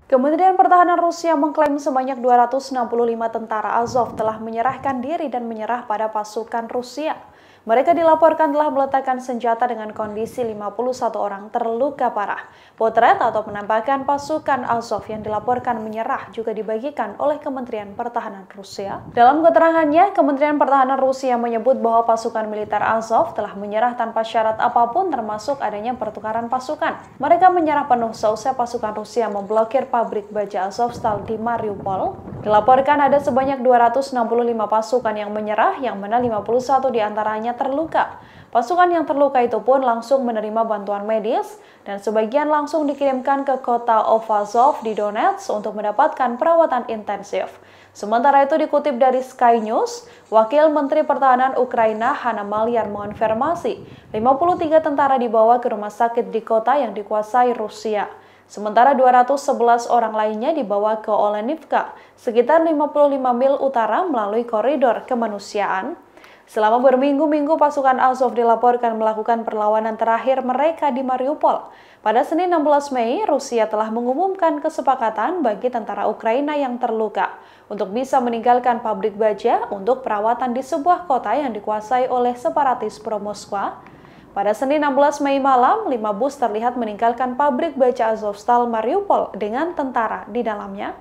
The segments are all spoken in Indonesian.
Kementerian Pertahanan Rusia mengklaim sebanyak 265 tentara Azov telah menyerahkan diri dan menyerah pada pasukan Rusia. Mereka dilaporkan telah meletakkan senjata dengan kondisi 51 orang terluka parah. Potret atau penampakan pasukan Azov yang dilaporkan menyerah juga dibagikan oleh Kementerian Pertahanan Rusia. Dalam keterangannya, Kementerian Pertahanan Rusia menyebut bahwa pasukan militer Azov telah menyerah tanpa syarat apapun termasuk adanya pertukaran pasukan. Mereka menyerah penuh seusai pasukan Rusia memblokir pabrik baja Azovstal di Mariupol. Dilaporkan ada sebanyak 265 pasukan yang menyerah, yang mana 51 diantaranya terluka. Pasukan yang terluka itu pun langsung menerima bantuan medis dan sebagian langsung dikirimkan ke kota Ovazov di Donetsk untuk mendapatkan perawatan intensif. Sementara itu dikutip dari Sky News, Wakil Menteri Pertahanan Ukraina Hanna Maliar mengonfirmasi 53 tentara dibawa ke rumah sakit di kota yang dikuasai Rusia. Sementara 211 orang lainnya dibawa ke Olenivka, sekitar 55 mil utara melalui koridor kemanusiaan. Selama berminggu-minggu pasukan Azov dilaporkan melakukan perlawanan terakhir mereka di Mariupol. Pada Senin 16 Mei, Rusia telah mengumumkan kesepakatan bagi tentara Ukraina yang terluka untuk bisa meninggalkan pabrik baja untuk perawatan di sebuah kota yang dikuasai oleh separatis pro-Moskwa. Pada Senin 16 Mei malam, 5 bus terlihat meninggalkan pabrik baja Azovstal Mariupol dengan tentara di dalamnya.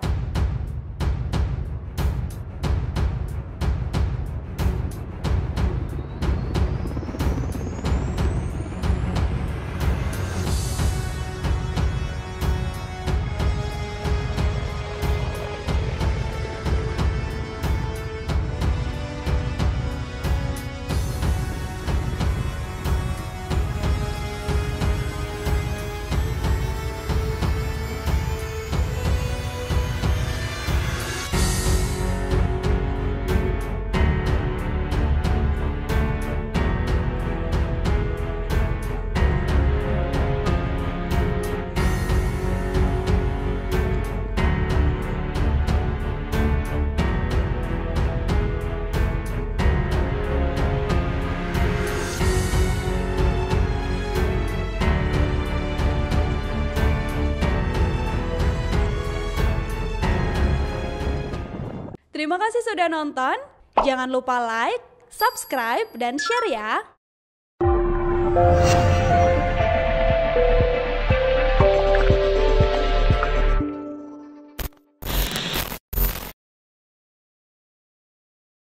Terima kasih sudah nonton. Jangan lupa like, subscribe, dan share ya.